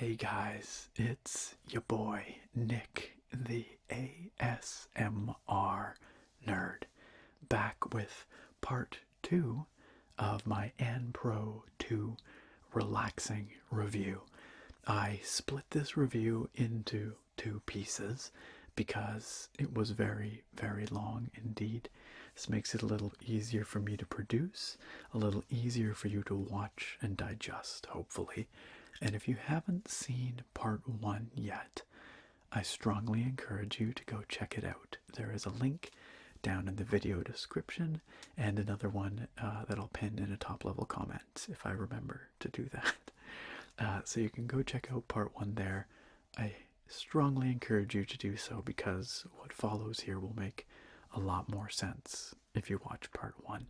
Hey guys, it's your boy Nick, the ASMR nerd, back with part 2 of my Pro 2 relaxing review. I split this review into two pieces because it was very, very long indeed. This makes it a little easier for me to produce, a little easier for you to watch and digest, hopefully. And if you haven't seen part 1 yet, I strongly encourage you to go check it out. There is a link down in the video description and another one that I'll pin in a top level comment if I remember to do that. So you can go check out part 1 there. I strongly encourage you to do so because what follows here will make a lot more sense if you watch part 1.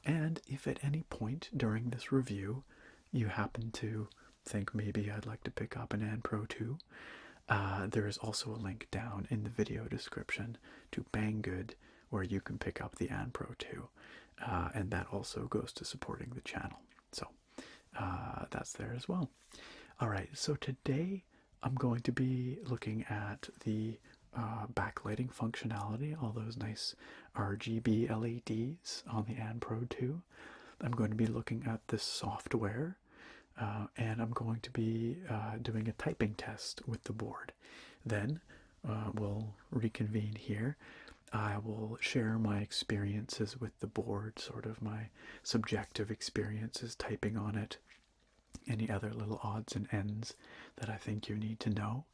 And if at any point during this review you happen to think maybe I'd like to pick up an Pro 2, there is also a link down in the video description to Banggood where you can pick up the Pro 2, and that also goes to supporting the channel. So that's there as well. Alright, so today I'm going to be looking at the backlighting functionality, all those nice RGB LEDs on the Pro 2. I'm going to be looking at the software, and I'm going to be doing a typing test with the board. Then we'll reconvene here. I will share my experiences with the board, sort of my subjective experiences typing on it, any other little odds and ends that I think you need to know.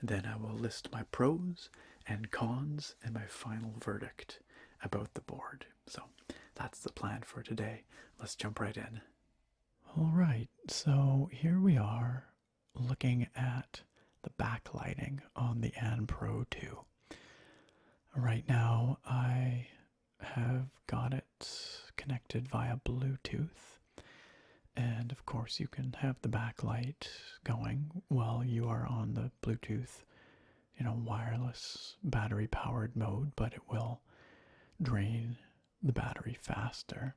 Then I will list my pros and cons and my final verdict about the board. So that's the plan for today. Let's jump right in. Alright, so here we are looking at the backlighting on the Pro 2. Right now I have got it connected via Bluetooth, and of course you can have the backlight going while you are on the Bluetooth, wireless battery powered mode, but it will drain the battery faster.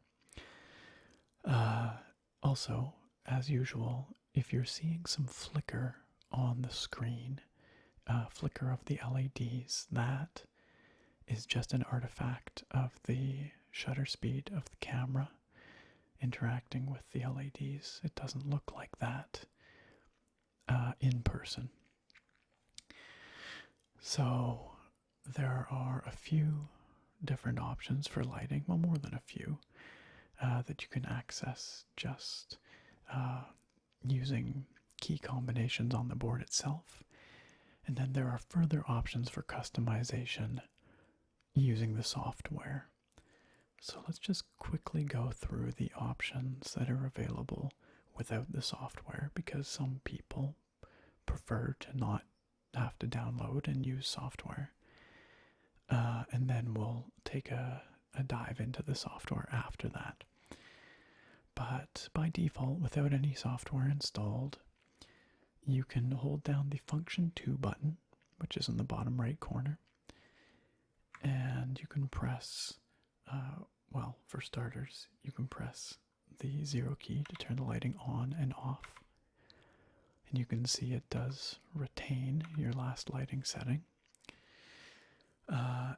Also, as usual, if you're seeing some flicker on the screen, flicker of the LEDs, that is just an artifact of the shutter speed of the camera interacting with the LEDs. It doesn't look like that in person. So there are a few different options for lighting, well, more than a few, that you can access just using key combinations on the board itself. And then there are further options for customization using the software. So let's just quickly go through the options that are available without the software, because some people prefer to not have to download and use software. And then we'll take a dive into the software after that. But by default, without any software installed, you can hold down the Function 2 button, which is in the bottom right corner, and you can press, well, for starters, you can press the 0 key to turn the lighting on and off. And you can see it does retain your last lighting setting.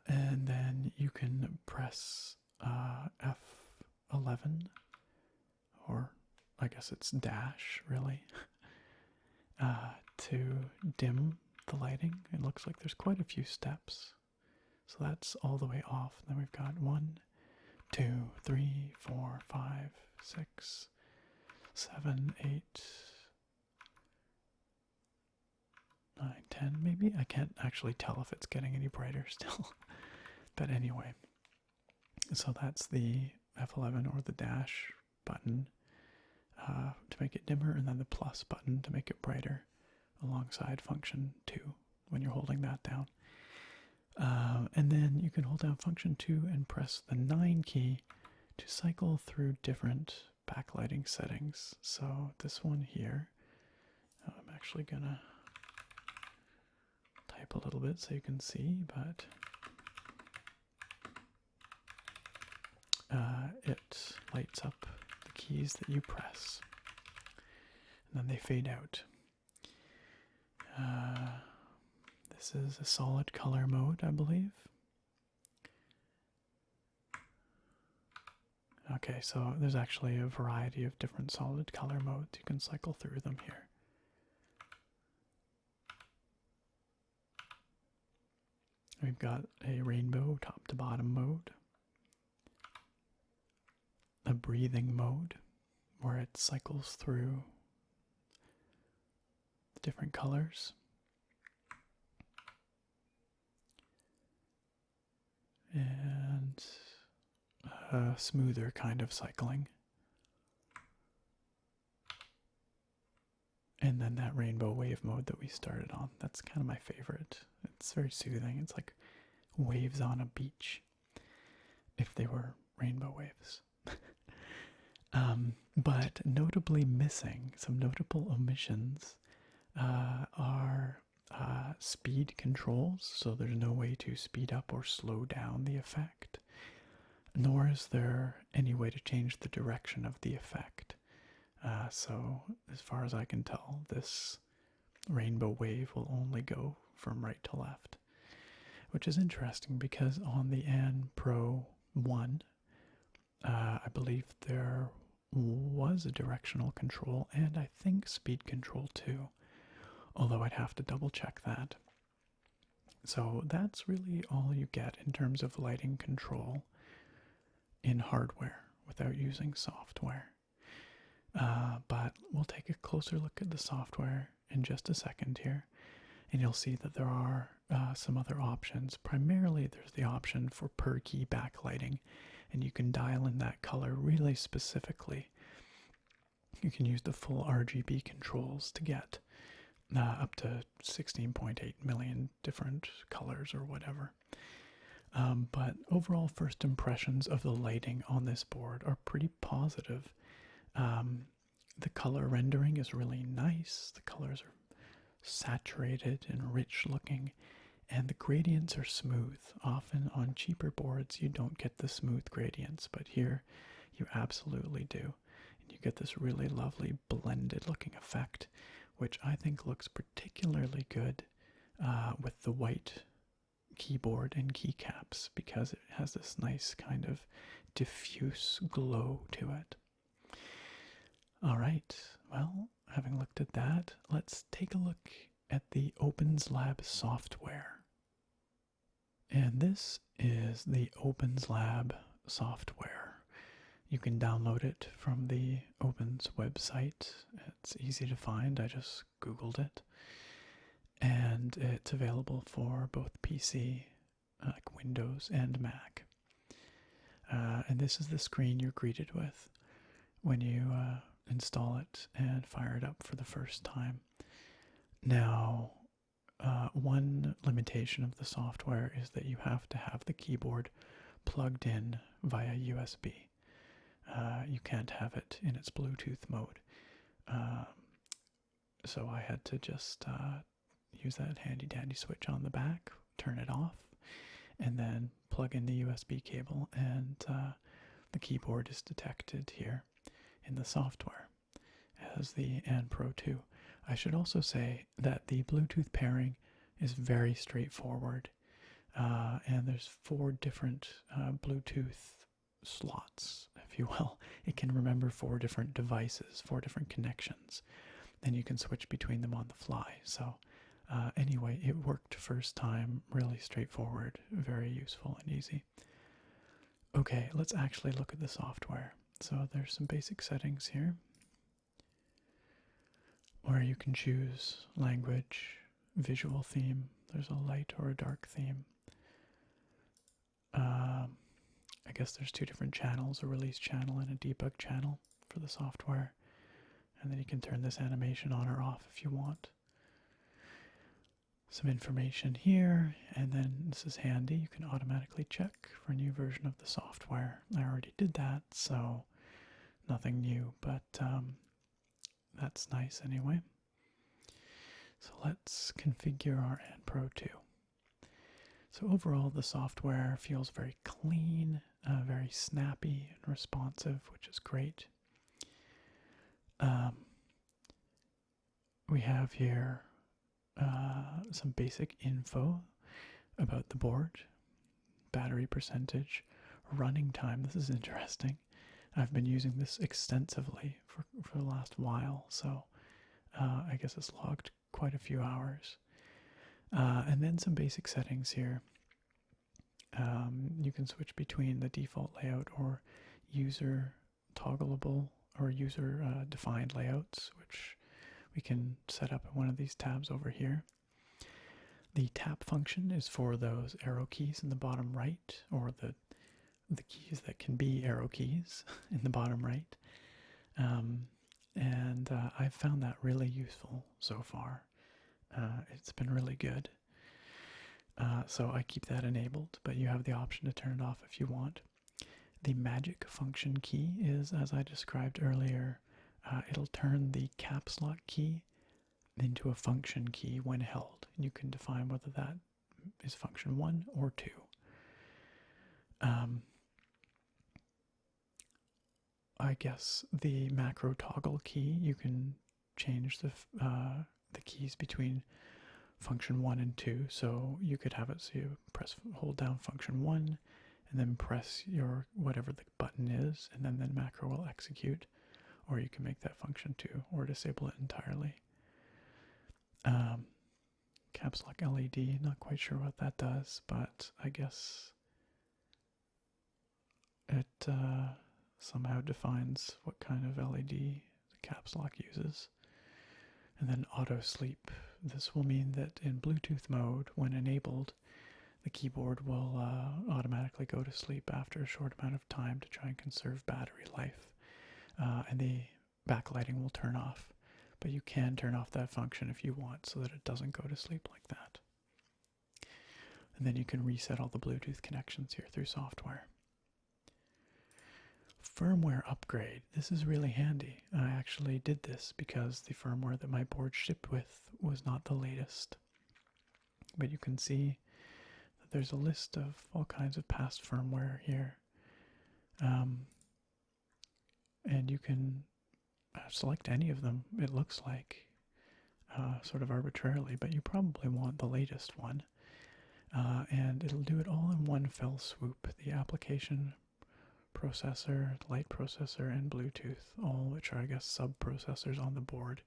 And then you can press F11, or I guess it's dash, really, to dim the lighting. It looks like there's quite a few steps. So that's all the way off. Then we've got 1, 2, 3, 4, 5, 6, 7, 8, 9, 10 maybe. I can't actually tell if it's getting any brighter still. But anyway, so that's the F11 or the dash button to make it dimmer, and then the plus button to make it brighter alongside Function 2 when you're holding that down. And then you can hold down Function 2 and press the 9 key to cycle through different backlighting settings. So this one here, I'm actually gonna type a little bit so you can see, but it lights up the keys that you press, and then they fade out. This is a solid color mode, I believe. Okay, so there's actually a variety of different solid color modes. You can cycle through them here. We've got a rainbow top to bottom mode, a breathing mode where it cycles through the different colors, and a smoother kind of cycling. And then that rainbow wave mode that we started on. That's kind of my favorite. It's very soothing. It's like waves on a beach, if they were rainbow waves. But notably missing, some notable omissions are speed controls. So there's no way to speed up or slow down the effect. Nor is there any way to change the direction of the effect. So, as far as I can tell, this rainbow wave will only go from right to left. Which is interesting because on the An Pro 1, I believe there was a directional control and I think speed control too. Although I'd have to double check that. So that's really all you get in terms of lighting control in hardware without using software. But we'll take a closer look at the software in just a second here, and you'll see that there are some other options. Primarily, there's the option for per key backlighting, and you can dial in that color really specifically. You can use the full RGB controls to get up to 16.8 million different colors or whatever. But overall first impressions of the lighting on this board are pretty positive. The color rendering is really nice. The colors are saturated and rich looking, and the gradients are smooth. Often on cheaper boards you don't get the smooth gradients, but here you absolutely do. And you get this really lovely blended looking effect, which I think looks particularly good with the white keyboard and keycaps, because it has this nice kind of diffuse glow to it. Alright, well, having looked at that, let's take a look at the OpenSLab software. And this is the OpenSLab software. You can download it from the Opens website. It's easy to find, I just Googled it. And it's available for both PC, like Windows, and Mac. And this is the screen you're greeted with when you install it and fire it up for the first time. Now, one limitation of the software is that you have to have the keyboard plugged in via USB. You can't have it in its Bluetooth mode. So I had to just use that handy dandy switch on the back, turn it off, and then plug in the USB cable, and the keyboard is detected here in the software as the An Pro 2. I should also say that the Bluetooth pairing is very straightforward, and there's 4 different Bluetooth slots, if you will. It can remember 4 different devices, 4 different connections, and you can switch between them on the fly. So anyway, it worked first time, really straightforward, very useful and easy. Okay, let's actually look at the software. So there's some basic settings here, where you can choose language, visual theme. There's a light or a dark theme. I guess there's 2 different channels, a release channel and a debug channel for the software. And then you can turn this animation on or off if you want. Some information here, and then this is handy. You can automatically check for a new version of the software. I already did that, so nothing new, but that's nice anyway. So let's configure our An Pro 2. So overall, the software feels very clean, very snappy and responsive, which is great. We have here some basic info about the board, battery percentage, running time. This is interesting. I've been using this extensively for the last while, so I guess it's logged quite a few hours. And then some basic settings here. You can switch between the default layout or user toggleable or user defined layouts, which we can set up in one of these tabs over here. The tap function is for those arrow keys in the bottom right, or the keys that can be arrow keys in the bottom right. And I've found that really useful so far. It's been really good. So I keep that enabled, but you have the option to turn it off if you want. The magic function key is, as I described earlier, it'll turn the caps lock key into a function key when held. You can define whether that is function 1 or 2. I guess the macro toggle key, you can change the keys between function 1 and 2. So you could have it so you hold down function 1 and then press your whatever the button is, and then the macro will execute. Or you can make that function 2 or disable it entirely. Caps lock LED, not quite sure what that does, but I guess it somehow defines what kind of LED the caps lock uses. And then auto sleep. This will mean that in Bluetooth mode, when enabled, the keyboard will automatically go to sleep after a short amount of time to try and conserve battery life. And the backlighting will turn off. But you can turn off that function if you want so that it doesn't go to sleep like that. And then you can reset all the Bluetooth connections here through software. Firmware upgrade. This is really handy. I actually did this because the firmware that my board shipped with was not the latest. But you can see that there's a list of all kinds of past firmware here. And you can select any of them, it looks like, sort of arbitrarily, but you probably want the latest one. And it'll do it all in one fell swoop. The application processor, light processor, and Bluetooth, all which are, I guess, sub-processors on the board.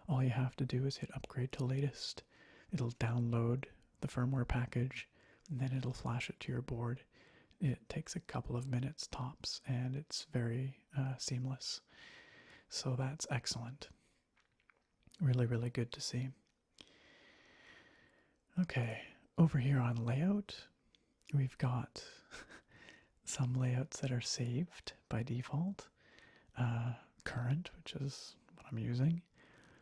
All you have to do is hit upgrade to latest. It'll download the firmware package, and then it'll flash it to your board. It takes a couple of minutes tops, and it's very seamless. So that's excellent. Really, really good to see. Okay, over here on layout, we've got some layouts that are saved by default. Current, which is what I'm using.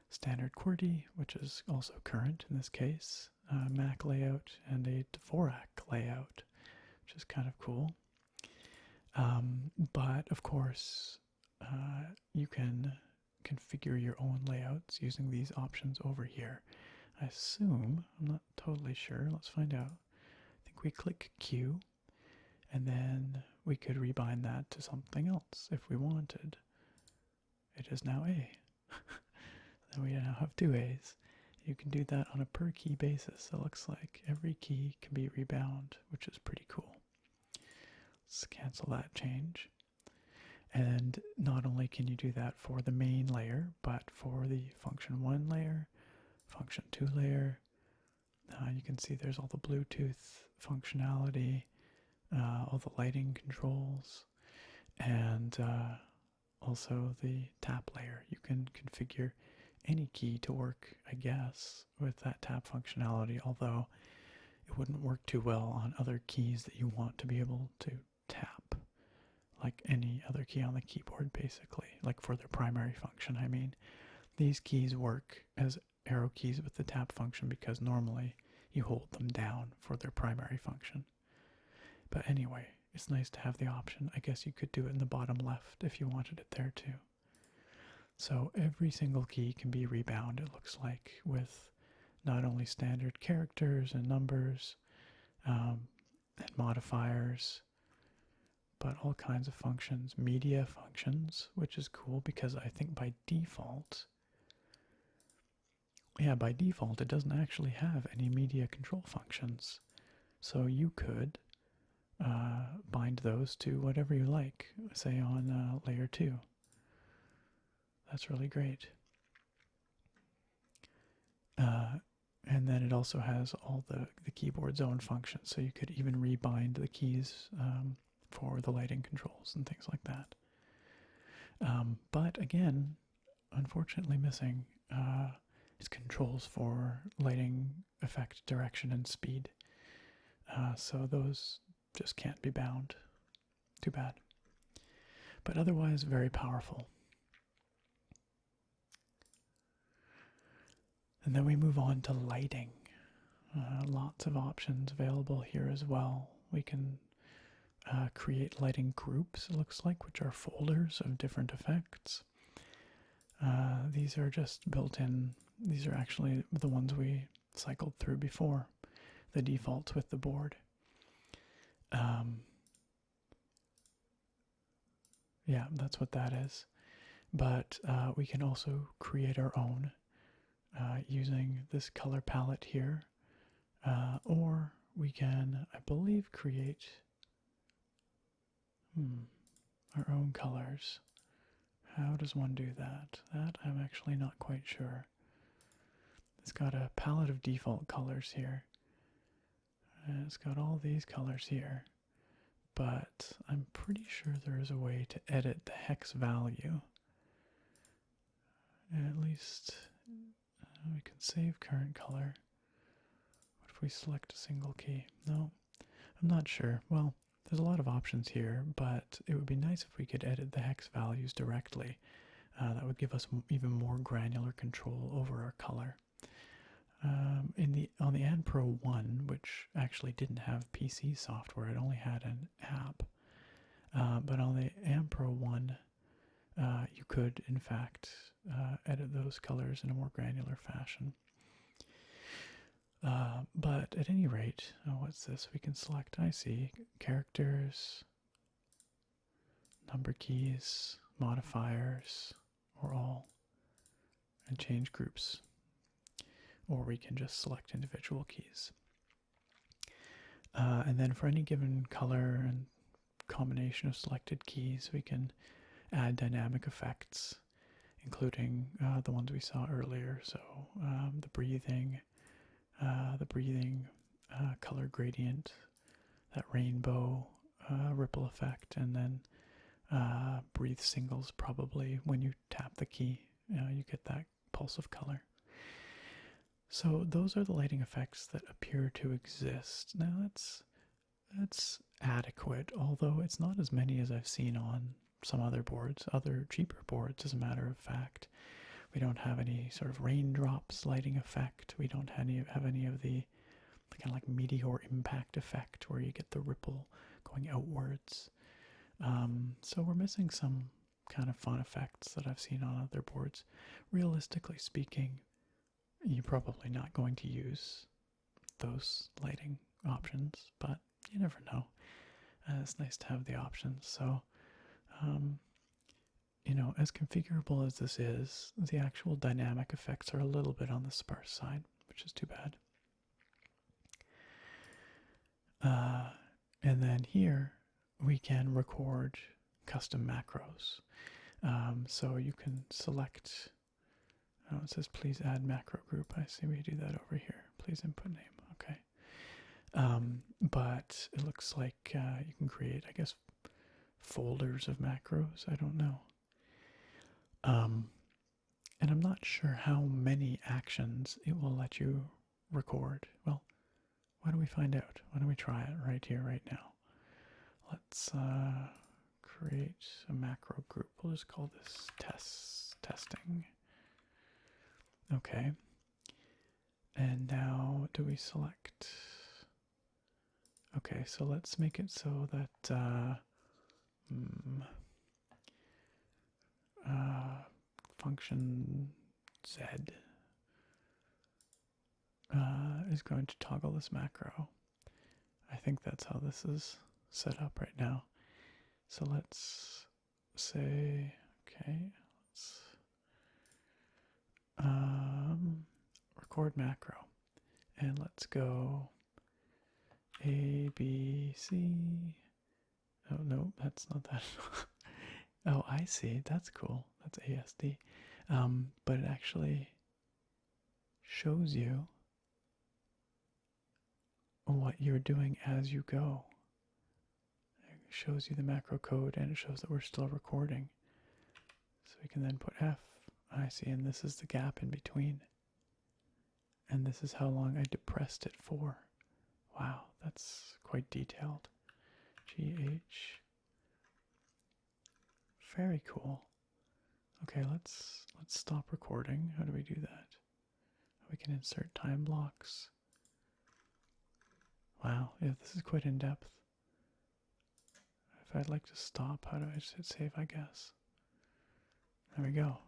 Standard QWERTY, which is also current in this case. Mac layout, and a Dvorak layout, which is kind of cool. But of course, you can configure your own layouts using these options over here. I assume, I'm not totally sure, let's find out. I think we click Q, and then we could rebind that to something else if we wanted. It is now A. Then we now have two A's. You can do that on a per key basis. It looks like every key can be rebound, which is pretty cool. Let's cancel that change. And not only can you do that for the main layer, but for the function 1 layer, function 2 layer, you can see there's all the Bluetooth functionality, all the lighting controls, and also the tap layer. You can configure any key to work, I guess, with that tap functionality, although it wouldn't work too well on other keys that you want to be able to tap, like any other key on the keyboard, basically, like for their primary function. I mean, these keys work as arrow keys with the tap function because normally you hold them down for their primary function. But anyway, it's nice to have the option. I guess you could do it in the bottom left if you wanted it there too. So every single key can be rebound, it looks like, with not only standard characters and numbers and modifiers, but all kinds of functions, media functions, which is cool because I think by default yeah, by default, it doesn't actually have any media control functions. So you could bind those to whatever you like, say on layer 2. That's really great. And then it also has all the keyboard's own functions, so you could even rebind the keys for the lighting controls and things like that. But again, unfortunately missing is controls for lighting effect, direction, and speed. So those just can't be bound. Too bad. But otherwise, very powerful. And then we move on to lighting. Lots of options available here as well. We can create lighting groups, it looks like, which are folders of different effects. These are just built in. These are actually the ones we cycled through before, the defaults with the board. Yeah, that's what that is. But we can also create our own using this color palette here. Or we can, I believe, create our own colors. How does one do that? That I'm actually not quite sure. It's got a palette of default colors here. And it's got all these colors here. But I'm pretty sure there is a way to edit the hex value. At least we can save current color. What if we select a single key? No, I'm not sure. Well, there's a lot of options here, but it would be nice if we could edit the hex values directly. That would give us even more granular control over our color. On the AnPro 1, which actually didn't have PC software, it only had an app. But on the AnPro 1, you could, in fact, edit those colors in a more granular fashion. But at any rate, what's this? We can select, I see, characters, number keys, modifiers, or all, and change groups. Or we can just select individual keys. And then for any given color and combination of selected keys, we can add dynamic effects, including the ones we saw earlier. So the breathing, color gradient, that rainbow ripple effect, and then breathe singles probably when you tap the key. You get that pulse of color. So those are the lighting effects that appear to exist. Now that's adequate, although it's not as many as I've seen on some other boards, other cheaper boards, as a matter of fact. We don't have any sort of raindrops lighting effect. We don't have any of the kind of like meteor impact effect where you get the ripple going outwards. So we're missing some kind of fun effects that I've seen on other boards. Realistically speaking, you're probably not going to use those lighting options, but you never know. It's nice to have the options. So, as configurable as this is, the actual dynamic effects are a little bit on the sparse side, which is too bad. And then here we can record custom macros. So you can select, it says please add macro group. I see we do that over here. Please input name. Okay. But it looks like you can create, I guess, folders of macros. I don't know. And I'm not sure how many actions it will let you record. Well, why don't we find out? Why don't we try it right here, right now? Let's create a macro group. We'll just call this testing. Okay. And now do we select? Okay, so let's make it so that function Z is going to toggle this macro. I think that's how this is set up right now. So let's say, okay, let's record macro. And let's go A, B, C. Oh, no, that's not that. Oh, I see. That's cool. That's ASD. But it actually shows you what you're doing as you go. It shows you the macro code, and it shows that we're still recording. So we can then put F. I see, and this is the gap in between. And this is how long I depressed it for. Wow, that's quite detailed. GH. Very cool. Okay, let's stop recording. How do we do that? We can insert time blocks. Wow, yeah, this is quite in depth. If I'd like to stop, how do I just hit save, I guess? There we go.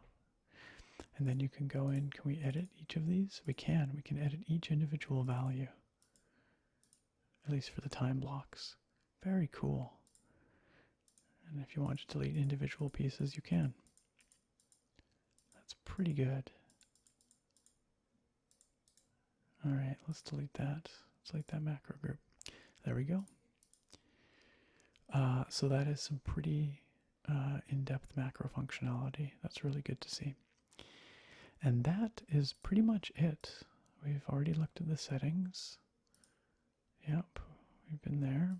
And then you can go in, can we edit each of these? We can edit each individual value. At least for the time blocks. Very cool. And if you want to delete individual pieces, you can. That's pretty good. All right, let's delete that. Let's delete that macro group. There we go. So that is some pretty in-depth macro functionality. That's really good to see. And that is pretty much it. We've already looked at the settings. Yep, we've been there.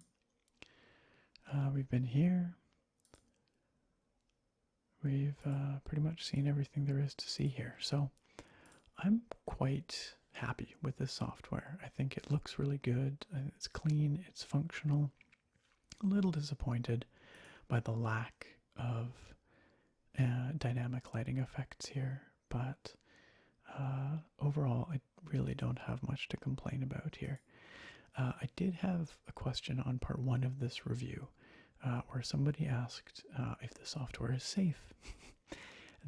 We've been here. We've pretty much seen everything there is to see here. So I'm quite happy with this software. I think it looks really good. It's clean, it's functional. A little disappointed by the lack of dynamic lighting effects here, but overall I really don't have much to complain about here. I did have a question on part 1 of this review where somebody asked if the software is safe.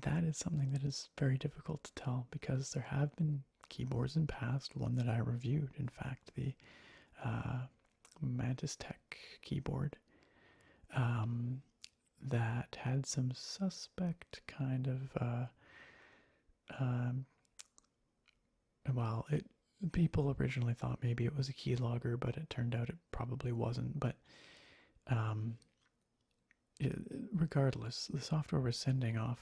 That is something that is very difficult to tell because there have been keyboards in past, one that I reviewed, in fact, the Mantis Tech keyboard, that had some suspect kind of, well, people originally thought maybe it was a keylogger, but it turned out it probably wasn't. But regardless, the software was sending off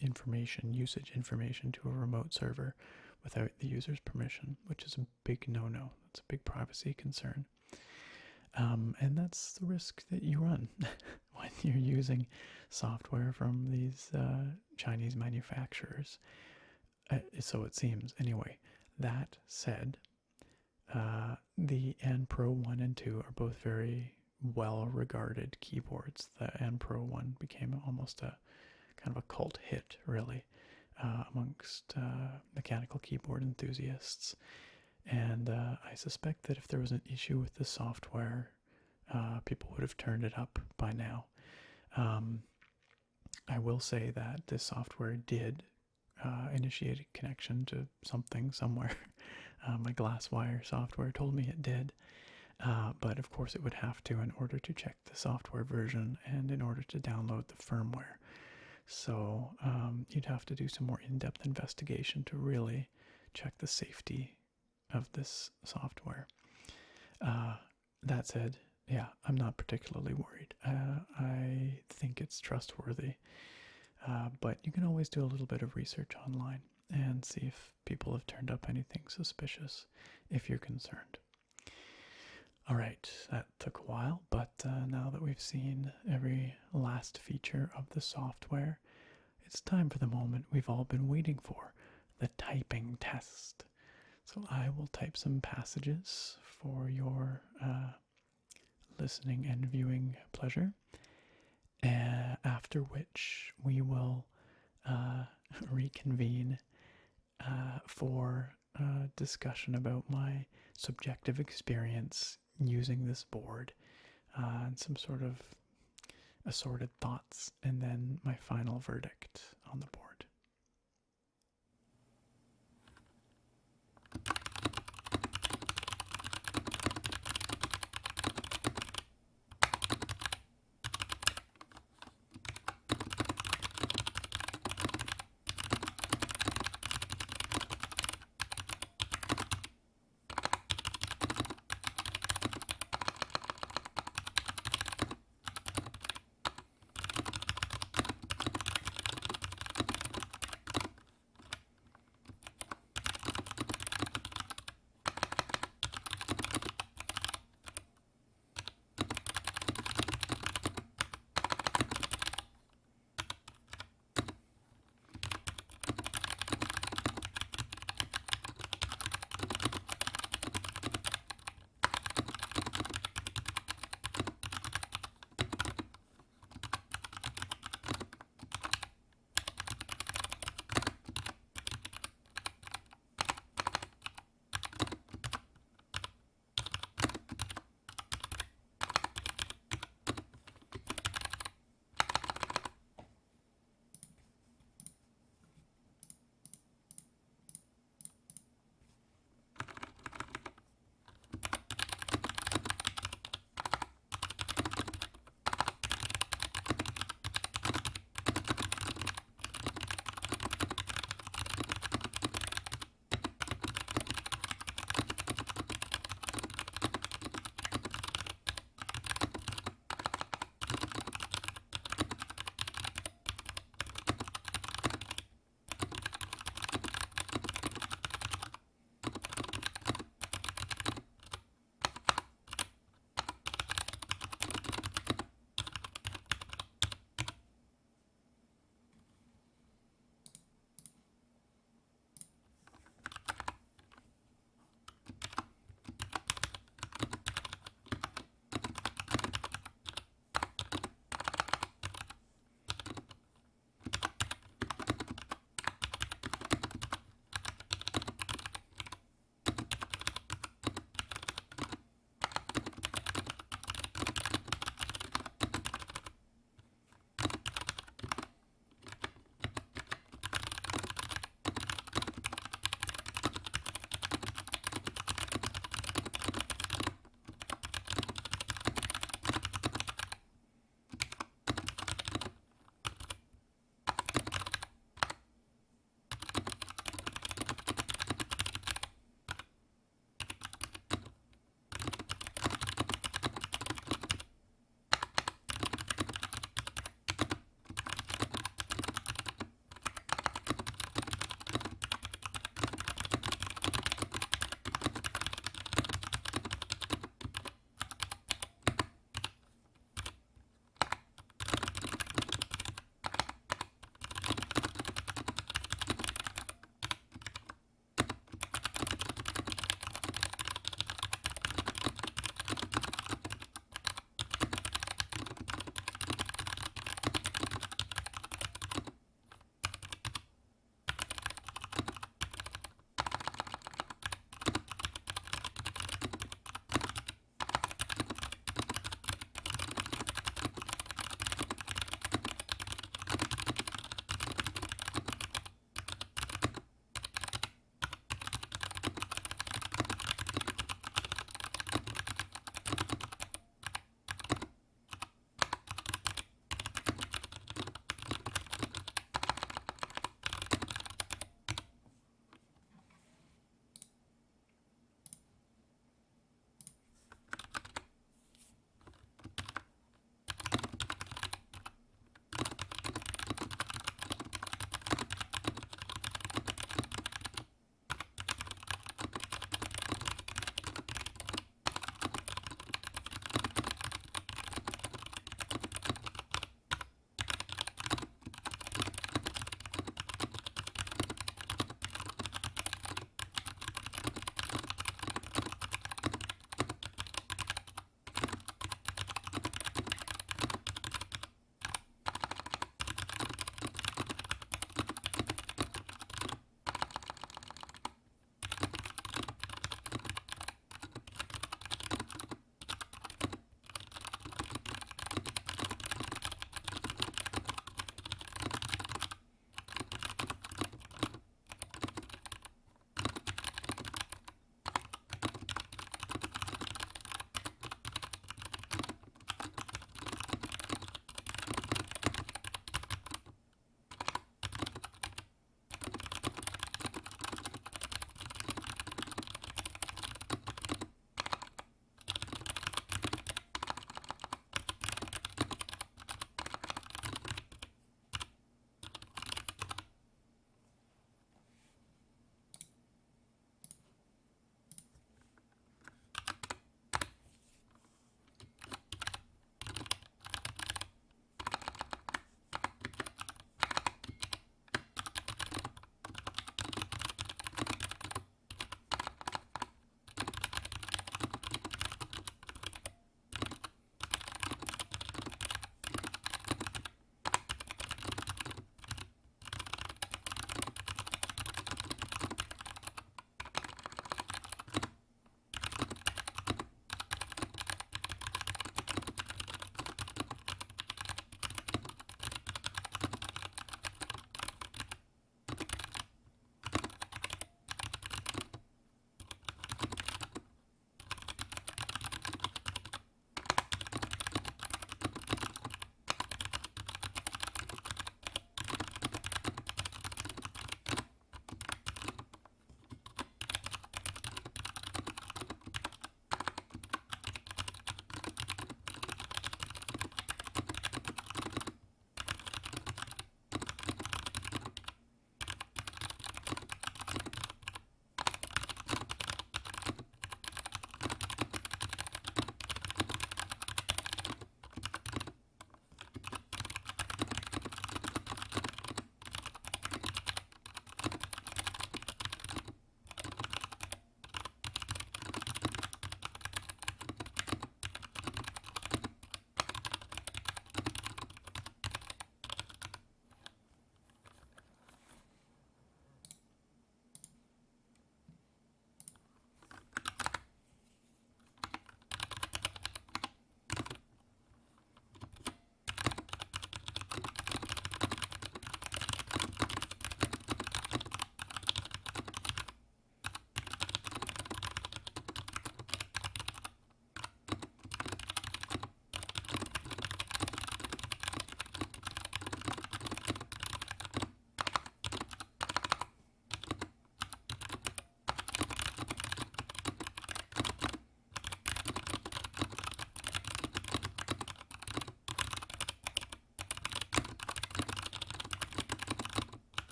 information, usage information to a remote server without the user's permission, which is a big no-no. It's a big privacy concern. And that's the risk that you run when you're using software from these Chinese manufacturers. So it seems. Anyway, that said, the N Pro 1 and 2 are both very well-regarded keyboards. The N Pro 1 became almost a kind of a cult hit, really, amongst mechanical keyboard enthusiasts. And I suspect that if there was an issue with the software, people would have turned it up by now. I will say that this software did initiate a connection to something somewhere. My GlassWire software told me it did. But of course it would have to in order to check the software version and in order to download the firmware. So you'd have to do some more in-depth investigation to really check the safety of this software. That said, yeah, I'm not particularly worried. I think it's trustworthy. But you can always do a little bit of research online and see if people have turned up anything suspicious if you're concerned. All right, that took a while, but now that we've seen every last feature of the software, it's time for the moment we've all been waiting for, the typing test. So I will type some passages for your listening and viewing pleasure, after which we will reconvene for discussion about my subjective experience using this board and some sort of assorted thoughts, and then my final verdict on the board.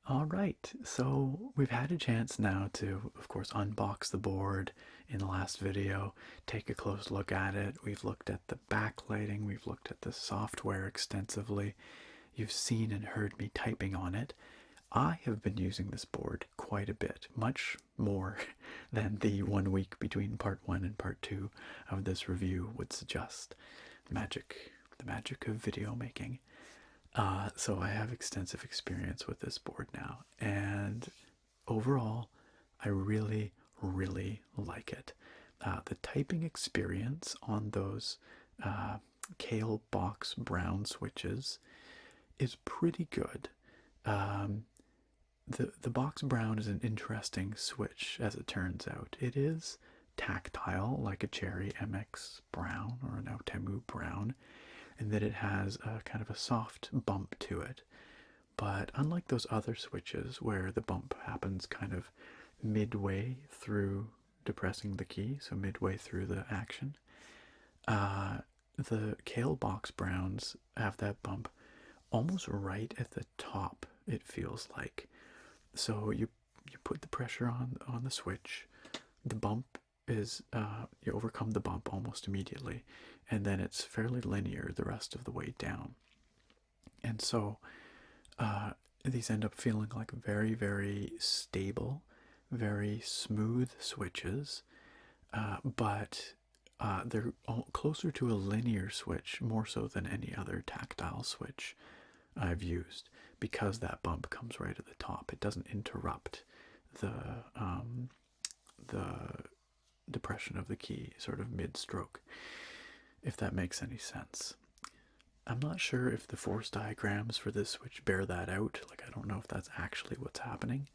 All right, so we've had a chance now to, of course, unbox the board in the last video, take a close look at it. We've looked at the backlighting, we've looked at the software extensively. You've seen and heard me typing on it. I have been using this board quite a bit, much more than the 1 week between part 1 and part 2 of this review would suggest. Magic, the magic of video making. So I have extensive experience with this board now, and overall, I really, really like it. The typing experience on those Kailh Box brown switches is pretty good. The box brown is an interesting switch, as it turns out. It is tactile, like a Cherry MX brown or an Outemu brown, and that it has a kind of a soft bump to it. But unlike those other switches where the bump happens kind of midway through depressing the key, so midway through the action, the Kailh Box browns have that bump almost right at the top, it feels like. So you put the pressure on the switch, the bump is you overcome the bump almost immediately, and then it's fairly linear the rest of the way down. And so these end up feeling like very, very stable, very smooth switches, but they're closer to a linear switch more so than any other tactile switch I've used, because that bump comes right at the top. It doesn't interrupt the depression of the key sort of mid-stroke, if that makes any sense. I'm not sure if the force diagrams for this switch bear that out. Like, I don't know if that's actually what's happening,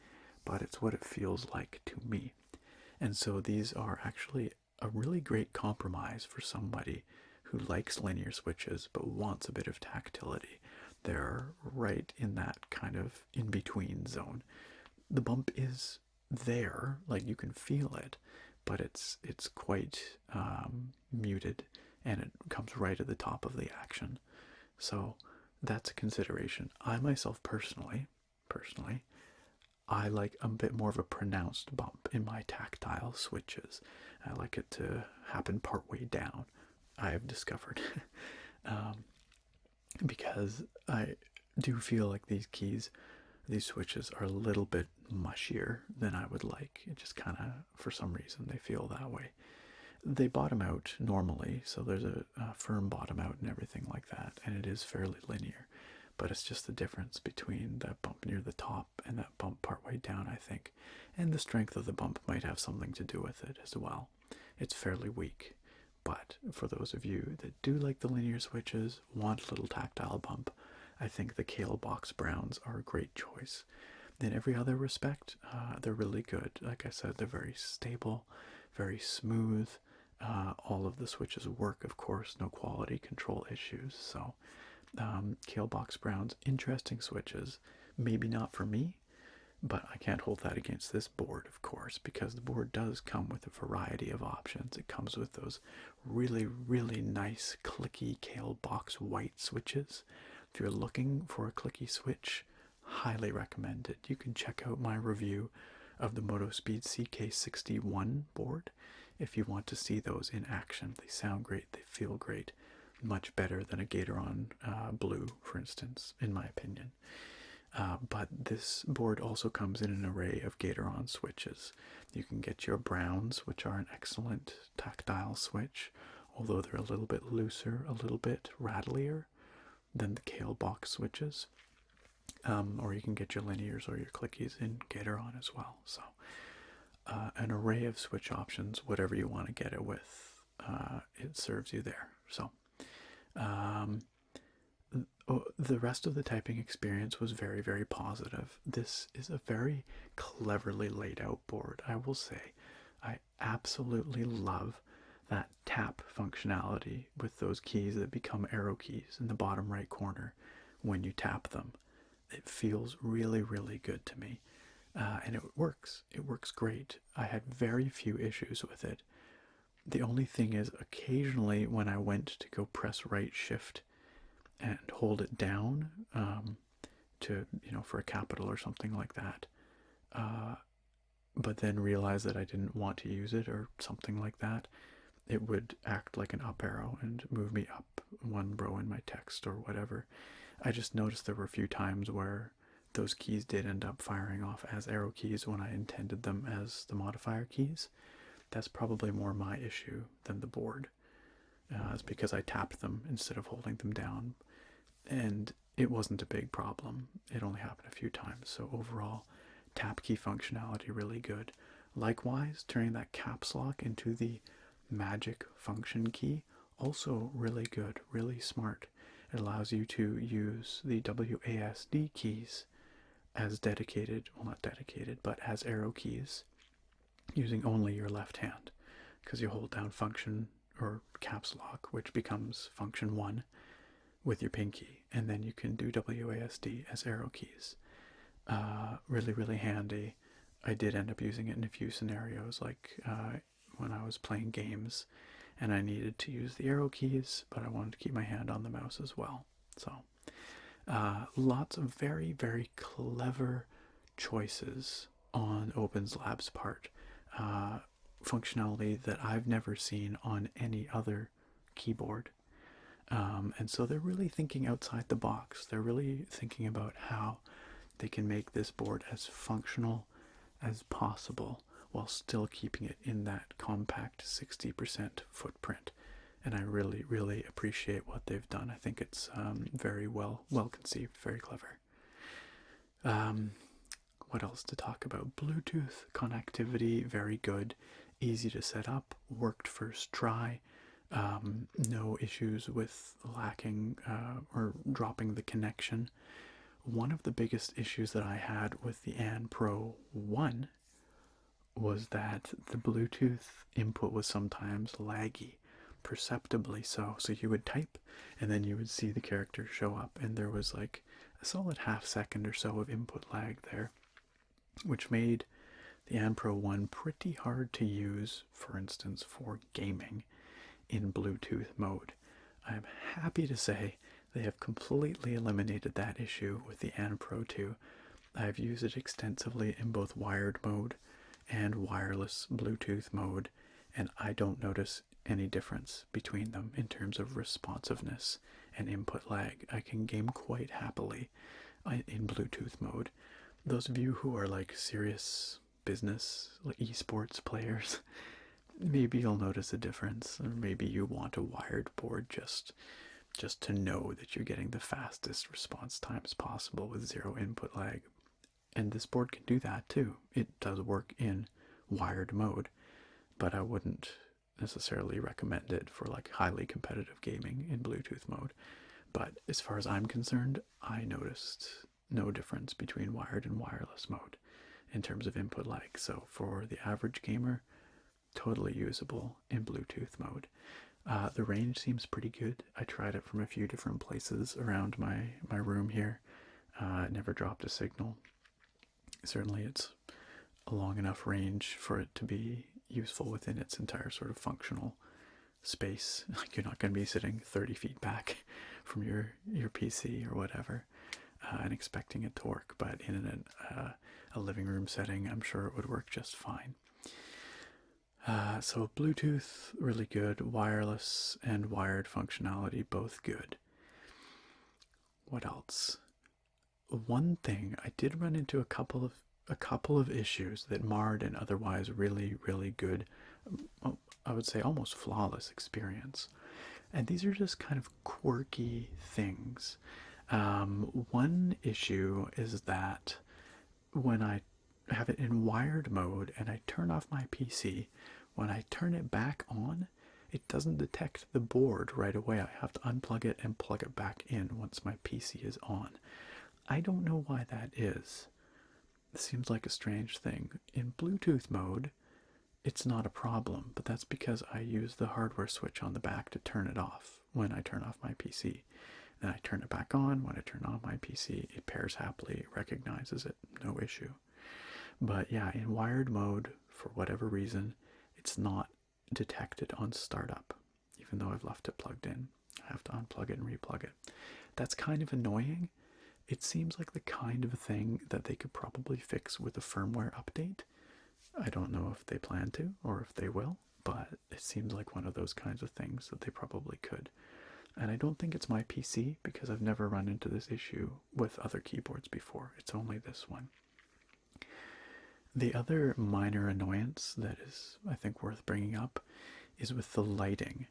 but it's what it feels like to me. And so these are actually a really great compromise for somebody who likes linear switches but wants a bit of tactility. They're right in that kind of in-between zone. The bump is there, like you can feel it, but it's quite muted, and it comes right at the top of the action. So that's a consideration. I myself personally, I like a bit more of a pronounced bump in my tactile switches. I like it to happen partway down, I have discovered. Because I do feel like these switches are a little bit mushier than I would like. It just kind of, for some reason, they feel that way. They bottom out normally, so there's a firm bottom out and everything like that, and it is fairly linear. But it's just the difference between that bump near the top and that bump partway down, I think. And the strength of the bump might have something to do with it as well. It's fairly weak. But for those of you that do like the linear switches, want a little tactile bump, I think the Kailh Box browns are a great choice. In every other respect, they're really good. Like I said, they're very stable, very smooth. All of the switches work, of course, no quality control issues. So Kailh Box browns, interesting switches. Maybe not for me, but I can't hold that against this board, of course, because the board does come with a variety of options. It comes with those really, really nice clicky Kailh Box white switches. If you're looking for a clicky switch, highly recommend it. You can check out my review of the MotoSpeed CK61 board if you want to see those in action. They sound great, they feel great, much better than a Gateron Blue, for instance, in my opinion. But this board also comes in an array of Gateron switches. You can get your browns, which are an excellent tactile switch, although they're a little bit looser, a little bit rattlier than the Kailh Box switches. Or you can get your linears or your clickies in Gateron as well. So an array of switch options, whatever you want to get it with, it serves you there. So the rest of the typing experience was very, very positive. This is a very cleverly laid out board, I will say. I absolutely love that tap functionality with those keys that become arrow keys in the bottom right corner when you tap them. It feels really, really good to me. And it works. It works great. I had very few issues with it. The only thing is, occasionally when I went to go press right shift and hold it down, to, for a capital or something like that. But then realize that I didn't want to use it or something like that, it would act like an up arrow and move me up one row in my text or whatever. I just noticed there were a few times where those keys did end up firing off as arrow keys when I intended them as the modifier keys. That's probably more my issue than the board. It's because I tapped them instead of holding them down. And it wasn't a big problem. It only happened a few times. So overall, tap key functionality really good. Likewise, turning that caps lock into the magic function key, also really good, really smart. It allows you to use the WASD keys as dedicated, well, not dedicated, but as arrow keys using only your left hand, because you hold down function or caps lock, which becomes function 1 with your pinky, and then you can do WASD as arrow keys. Really, really handy. I did end up using it in a few scenarios, like when I was playing games and I needed to use the arrow keys, but I wanted to keep my hand on the mouse as well. So lots of very, very clever choices on OpenSlab's part. Functionality that I've never seen on any other keyboard. And so they're really thinking outside the box. They're really thinking about how they can make this board as functional as possible while still keeping it in that compact 60% footprint. And I really, really appreciate what they've done. I think it's very well conceived, very clever. What else to talk about? Bluetooth connectivity, very good, easy to set up, worked first try. No issues with lacking or dropping the connection. One of the biggest issues that I had with the And Pro 1 was that the Bluetooth input was sometimes laggy, perceptibly so. So you would type and then you would see the character show up, and there was like a solid half second or so of input lag there, which made the And Pro 1 pretty hard to use, for instance, for gaming in Bluetooth mode. I'm happy to say they have completely eliminated that issue with the And Pro 2. I've used it extensively in both wired mode and wireless Bluetooth mode, and I don't notice any difference between them in terms of responsiveness and input lag. I can game quite happily in Bluetooth mode. Those of you who are like serious business, like esports players, maybe you'll notice a difference, or maybe you want a wired board just to know that you're getting the fastest response times possible with zero input lag. And this board can do that too. It does work in wired mode, but I wouldn't necessarily recommend it for like highly competitive gaming in Bluetooth mode. But as far as I'm concerned, I noticed no difference between wired and wireless mode in terms of input lag. So for the average gamer, totally usable in Bluetooth mode. The range seems pretty good. I tried it from a few different places around my room here. It never dropped a signal. Certainly it's a long enough range for it to be useful within its entire sort of functional space. Like you're not going to be sitting 30 feet back from your PC or whatever and expecting it to work, but in a living room setting, I'm sure it would work just fine. So Bluetooth, really good. Wireless and wired functionality, both good. What else? One thing, I did run into a couple of issues that marred an otherwise really, really good, I would say almost flawless experience. And these are just kind of quirky things. One issue is that when I have it in wired mode and I turn off my PC, when I turn it back on, it doesn't detect the board right away. I have to unplug it and plug it back in once my PC is on. I don't know why that is. It seems like a strange thing. In Bluetooth mode, it's not a problem, but that's because I use the hardware switch on the back to turn it off when I turn off my PC. Then I turn it back on. When I turn on my PC, it pairs happily, it recognizes it, no issue. But yeah, in wired mode, for whatever reason, it's not detected on startup, even though I've left it plugged in. I have to unplug it and replug it. That's kind of annoying. it seems like the kind of thing that they could probably fix with a firmware update. I don't know if they plan to or if they will, but it seems like one of those kinds of things that they probably could. And I don't think it's my PC because I've never run into this issue with other keyboards before. It's only this one. The other minor annoyance that is, I think, worth bringing up is with the lighting.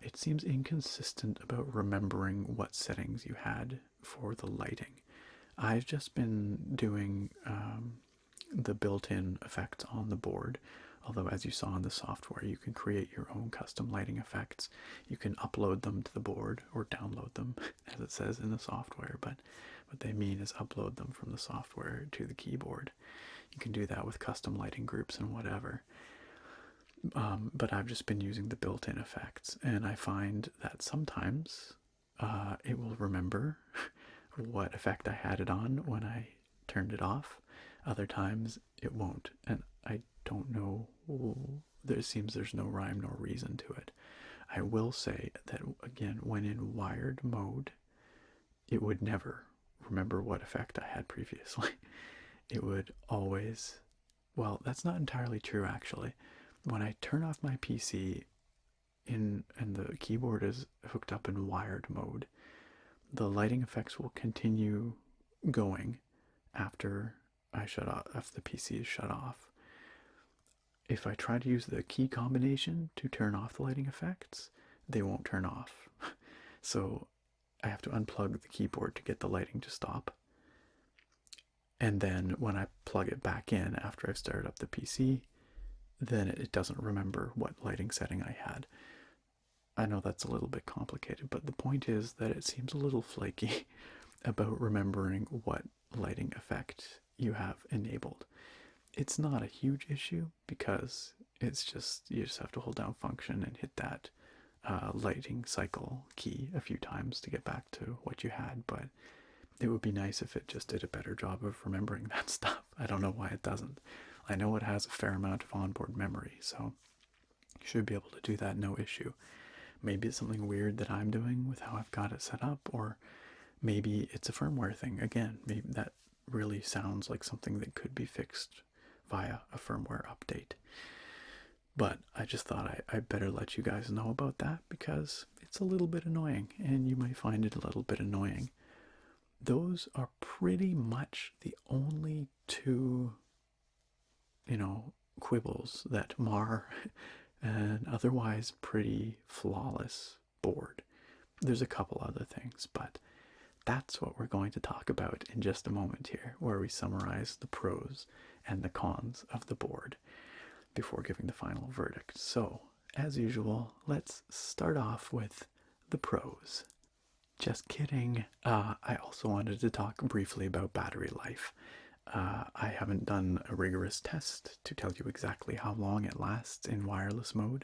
It seems inconsistent about remembering what settings you had for the lighting. I've just been doing the built-in effects on the board, although as you saw in the software, you can create your own custom lighting effects. You can upload them to the board or download them, as it says in the software, but what they mean is upload them from the software to the keyboard. You can do that with custom lighting groups and whatever. But I've just been using the built-in effects, and I find that sometimes it will remember what effect I had it on when I turned it off. Other times it won't, and I don't know. There seems there's no rhyme nor reason to it. I will say that again, when in wired mode, it would never remember what effect I had previously. It would always, well, that's not entirely true actually. When I turn off my PC and the keyboard is hooked up in wired mode, the lighting effects will continue going after I shut off, after the PC is shut off. If I try to use the key combination to turn off the lighting effects, they won't turn off. So I have to unplug the keyboard to get the lighting to stop. And then when I plug it back in after I've started up the PC, then it doesn't remember what lighting setting I had. I know that's a little bit complicated, but the point is that it seems a little flaky about remembering what lighting effect you have enabled. It's not a huge issue because it's just, you just have to hold down function and hit that lighting cycle key a few times to get back to what you had, but it would be nice if it just did a better job of remembering that stuff. I don't know why it doesn't. I know it has a fair amount of onboard memory, so you should be able to do that no issue. Maybe it's something weird that I'm doing with how I've got it set up, or maybe it's a firmware thing. Again, maybe that really sounds like something that could be fixed via a firmware update. But I just thought I better let you guys know about that because it's a little bit annoying, and you might find it a little bit annoying. Those are pretty much the only two, quibbles that mar an otherwise pretty flawless board. There's a couple other things, but that's what we're going to talk about in just a moment here, where we summarize the pros and the cons of the board before giving the final verdict. So, as usual, let's start off with the pros. Just kidding. I also wanted to talk briefly about battery life. I haven't done a rigorous test to tell you exactly how long it lasts in wireless mode.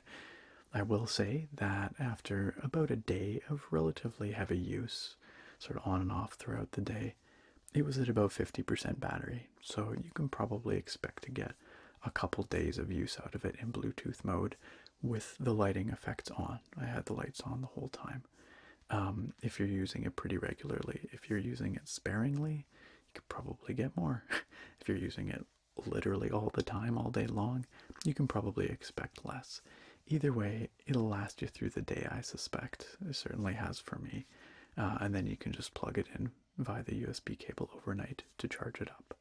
I will say that after about a day of relatively heavy use, sort of on and off throughout the day, it was at about 50% battery. So you can probably expect to get a couple days of use out of it in Bluetooth mode with the lighting effects on. I had the lights on the whole time. If you're using it pretty regularly. If you're using it sparingly, you could probably get more. If you're using it literally all the time, all day long, you can probably expect less. Either way, it'll last you through the day, I suspect. It certainly has for me. And then you can just plug it in via the USB cable overnight to charge it up.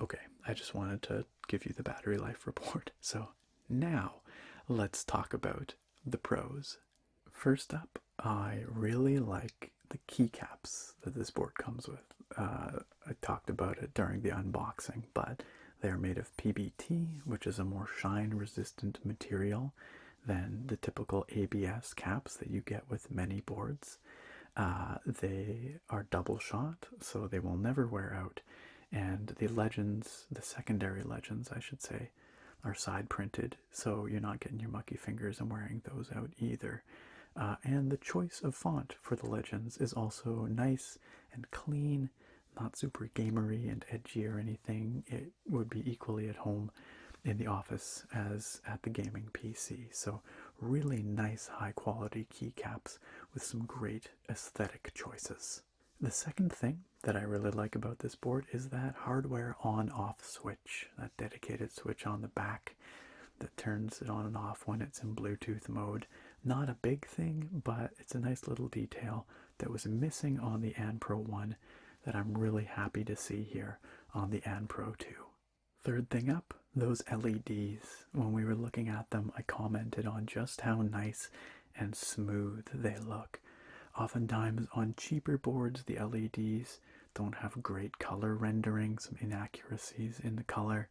Okay, I just wanted to give you the battery life report. So now let's talk about the pros. First up, I really like the keycaps that this board comes with. I talked about it during the unboxing, but they're made of PBT, which is a more shine-resistant material than the typical ABS caps that you get with many boards. They are double shot, so they will never wear out. And the legends, the secondary legends, I should say, are side printed, so you're not getting your mucky fingers and wearing those out either. And the choice of font for the legends is also nice and clean, not super gamery and edgy or anything. It would be equally at home in the office as at the gaming PC. So really nice high quality keycaps with some great aesthetic choices. The second thing that I really like about this board is that hardware on-off switch, that dedicated switch on the back that turns it on and off when it's in Bluetooth mode. Not a big thing, but it's a nice little detail that was missing on the AnPro 1 that I'm really happy to see here on the AnPro 2. Third thing up, those LEDs. When we were looking at them, I commented on just how nice and smooth they look. Oftentimes on cheaper boards, the LEDs don't have great color rendering, some inaccuracies in the color.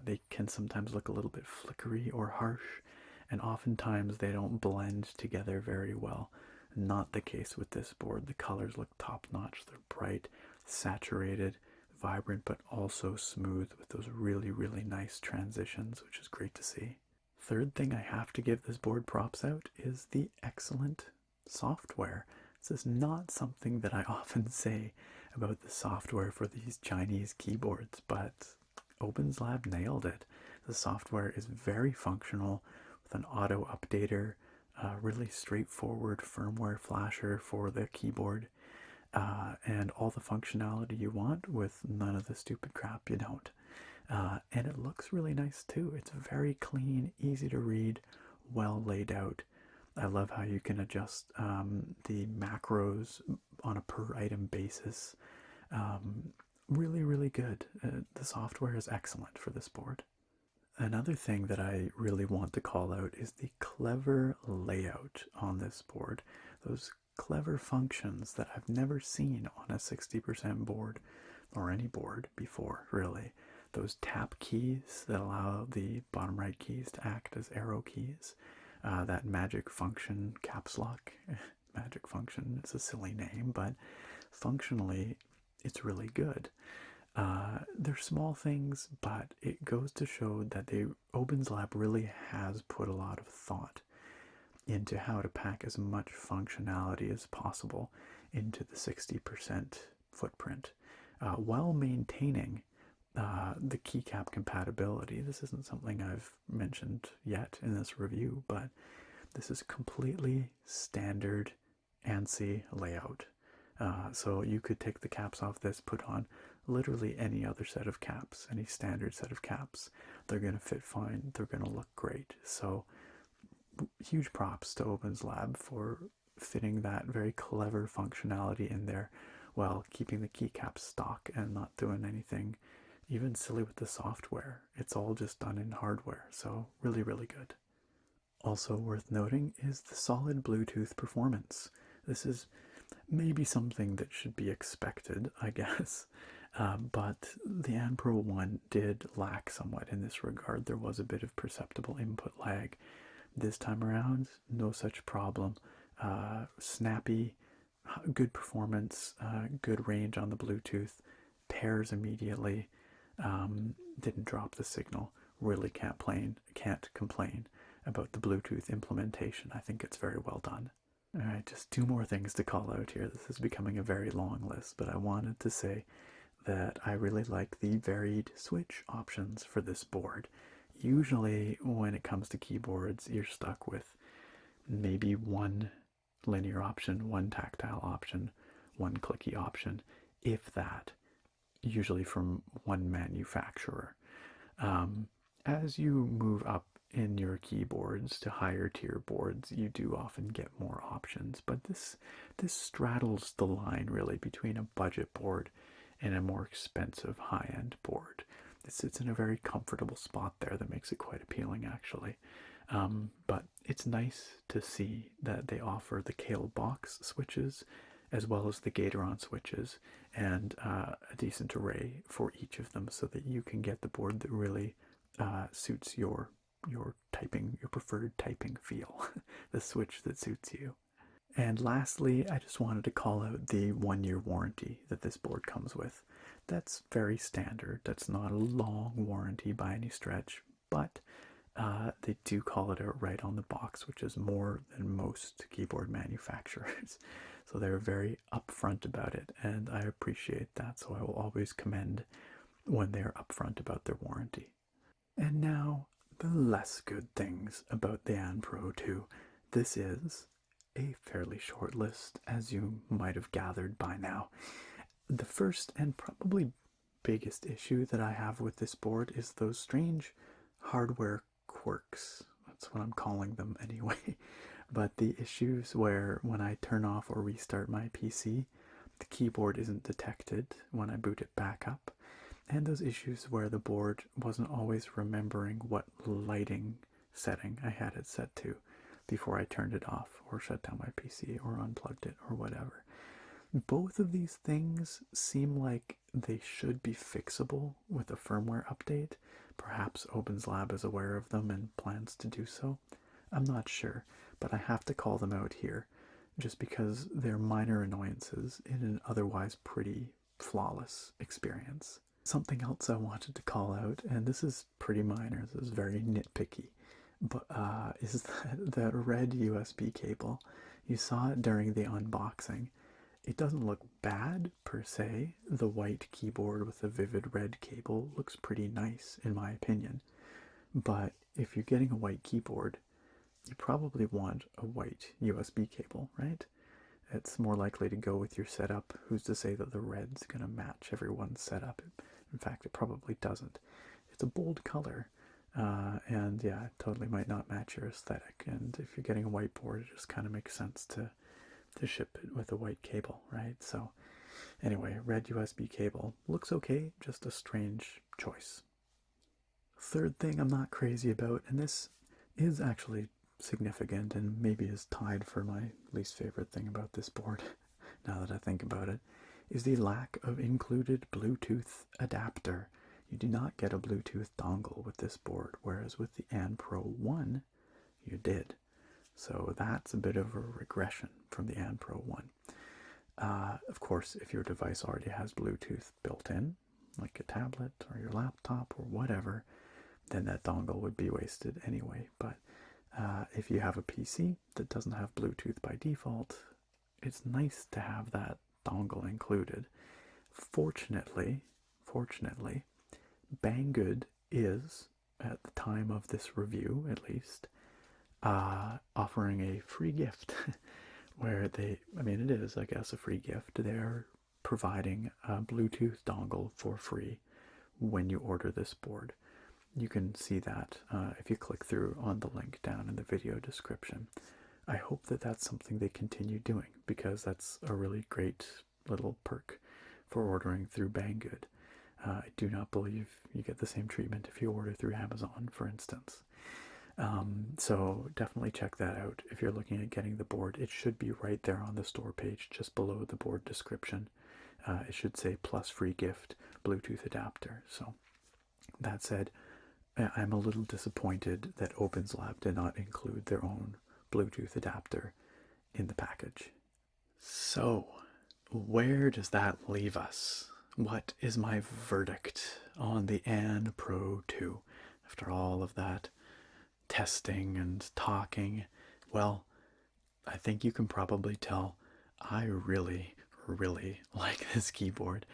They can sometimes look a little bit flickery or harsh, and oftentimes they don't blend together very well. Not the case with this board. The colors look top notch. They're bright, saturated, vibrant, but also smooth with those really, really nice transitions, which is great to see. Third thing I have to give this board props out is the excellent software. This is not something that I often say about the software for these Chinese keyboards, but Opens Lab nailed it. The software is very functional with an auto updater, really straightforward firmware flasher for the keyboard, and all the functionality you want with none of the stupid crap you don't. And it looks really nice too. It's very clean, easy to read, well laid out. I love how you can adjust the macros on a per item basis. Really, really good. The software is excellent for this board. Another thing that I really want to call out is the clever layout on this board. Those clever functions that I've never seen on a 60% board or any board before, really. Those tap keys that allow the bottom right keys to act as arrow keys. That magic function caps lock. Magic function is a silly name, but functionally it's really good. They're small things, but it goes to show that the Opens Lab really has put a lot of thought into how to pack as much functionality as possible into the 60% footprint, while maintaining the keycap compatibility. This isn't something I've mentioned yet in this review, but this is completely standard ANSI layout. So you could take the caps off this, put on literally any other set of caps, any standard set of caps. They're going to fit fine. They're going to look great. So huge props to Opens Lab for fitting that very clever functionality in there while keeping the keycaps stock and not doing anything even silly with the software. It's all just done in hardware. So really, really good. Also worth noting is the solid Bluetooth performance. This is maybe something that should be expected, I guess. But the AnPro 1 did lack somewhat in this regard. There was a bit of perceptible input lag. This time around, no such problem. Snappy, good performance, good range on the Bluetooth, pairs immediately, didn't drop the signal. Really can't complain about the Bluetooth implementation. I think it's very well done. Alright, just two more things to call out here. This is becoming a very long list, but I wanted to say that I really like the varied switch options for this board. Usually when it comes to keyboards, you're stuck with maybe one linear option, one tactile option, one clicky option, if that, usually from one manufacturer. As you move up in your keyboards to higher tier boards, you do often get more options, but this straddles the line really between a budget board and a more expensive high-end board. It sits in a very comfortable spot there that makes it quite appealing, actually. But it's nice to see that they offer the Kailh Box switches as well as the Gateron switches and a decent array for each of them so that you can get the board that really suits your typing, your preferred typing feel, the switch that suits you. And lastly, I just wanted to call out the 1-year warranty that this board comes with. That's very standard. That's not a long warranty by any stretch, but they do call it out right on the box, which is more than most keyboard manufacturers. So they're very upfront about it, and I appreciate that. So I will always commend when they're upfront about their warranty. And now, the less good things about the AnPro 2. This is a fairly short list, as you might have gathered by now. The first and probably biggest issue that I have with this board is those strange hardware quirks. That's what I'm calling them anyway. But the issues where when I turn off or restart my PC, the keyboard isn't detected when I boot it back up. And those issues where the board wasn't always remembering what lighting setting I had it set to before I turned it off or shut down my PC or unplugged it or whatever. Both of these things seem like they should be fixable with a firmware update. Perhaps OpenSlab is aware of them and plans to do so. I'm not sure, but I have to call them out here just because they're minor annoyances in an otherwise pretty flawless experience. Something else I wanted to call out, and this is pretty minor, this is very nitpicky, but is that red USB cable. You saw it during the unboxing. It doesn't look bad per se. The white keyboard with the vivid red cable looks pretty nice in my opinion. But if you're getting a white keyboard, you probably want a white USB cable, right? It's more likely to go with your setup. Who's to say that the red's going to match everyone's setup? In fact, it probably doesn't. It's a bold color, and yeah, it totally might not match your aesthetic. And if you're getting a white board, it just kind of makes sense to ship it with a white cable, right? So anyway, red USB cable looks okay, just a strange choice. Third thing I'm not crazy about, and this is actually significant and maybe is tied for my least favorite thing about this board, now that I think about it, is the lack of included Bluetooth adapter. You do not get a Bluetooth dongle with this board, whereas with the AnPro 1, you did. So that's a bit of a regression from the AnPro 1. Of course, if your device already has Bluetooth built in, like a tablet or your laptop or whatever, then that dongle would be wasted anyway. But if you have a PC that doesn't have Bluetooth by default, it's nice to have that dongle included. Fortunately, Banggood is, at the time of this review at least, offering a free gift where it is, I guess, a free gift. They're providing a Bluetooth dongle for free when you order this board. You can see that if you click through on the link down in the video description. I hope that that's something they continue doing, because that's a really great little perk for ordering through Banggood. I do not believe you get the same treatment if you order through Amazon, for instance. So definitely check that out if you're looking at getting the board. It should be right there on the store page, just below the board description. It should say plus free gift Bluetooth adapter. So that said, I'm a little disappointed that OpenSlab did not include their own Bluetooth adapter in the package. So, where does that leave us? What is my verdict on the AnPro 2 after all of that testing and talking? Well, I think you can probably tell I really, really like this keyboard.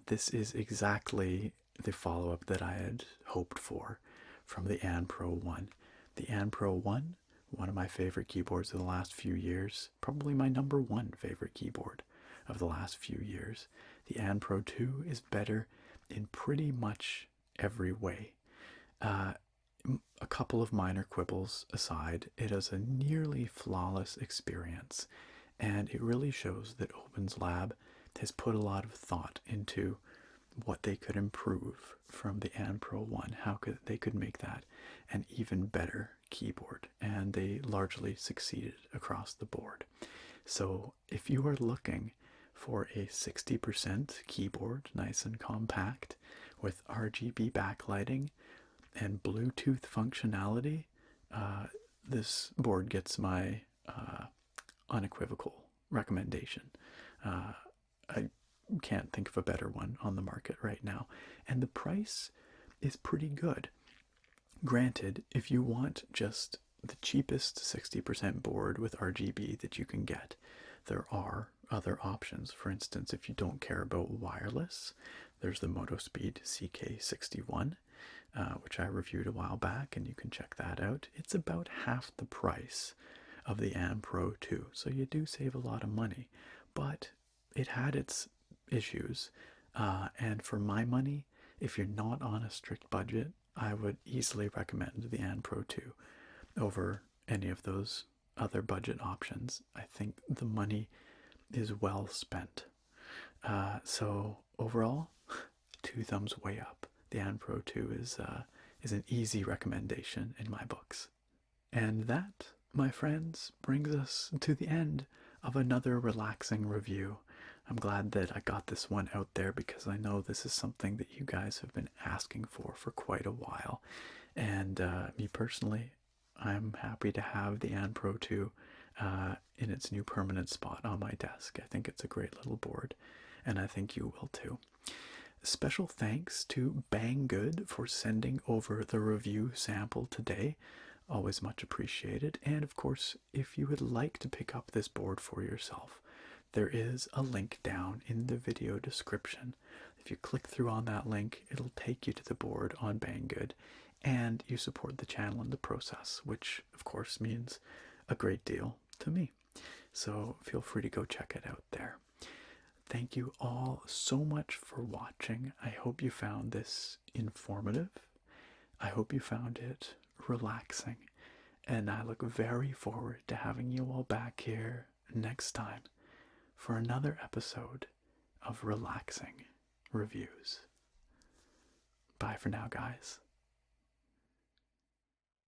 This is exactly the follow-up that I had hoped for from the AnPro 1. The AnPro 1, one of my favorite keyboards of the last few years, probably my number one favorite keyboard of the last few years. The AnPro 2 is better in pretty much every way. A couple of minor quibbles aside, it is a nearly flawless experience, and it really shows that OpenSlab has put a lot of thought into what they could improve from the AnPro 1, how they could make that an even better keyboard, and they largely succeeded across the board. So if you are looking for a 60% keyboard, nice and compact, with RGB backlighting and Bluetooth functionality, this board gets my unequivocal recommendation. I can't think of a better one on the market right now, and the price is pretty good. Granted, if you want just the cheapest 60% board with RGB that you can get, there are other options. For instance, if you don't care about wireless, there's the MotoSpeed CK61, which I reviewed a while back, and you can check that out. It's about half the price of the And Pro 2. So you do save a lot of money, but it had its issues. And for my money, if you're not on a strict budget, I would easily recommend the And Pro 2 over any of those other budget options. I think the money is well spent. So overall, 2 thumbs way up. The And Pro 2 is an easy recommendation in my books. And that, my friends, brings us to the end of another relaxing review. I'm glad that I got this one out there because I know this is something that you guys have been asking for quite a while. And me personally, I'm happy to have the And Pro 2 in its new permanent spot on my desk. I think it's a great little board, and I think you will too. Special thanks to Banggood for sending over the review sample today. Always much appreciated. And of course, if you would like to pick up this board for yourself, there is a link down in the video description. If you click through on that link, it'll take you to the board on Banggood, and you support the channel in the process, which of course means a great deal to me. So feel free to go check it out there. Thank you all so much for watching. I hope you found this informative. I hope you found it relaxing. And I look very forward to having you all back here next time for another episode of relaxing reviews. Bye for now, guys.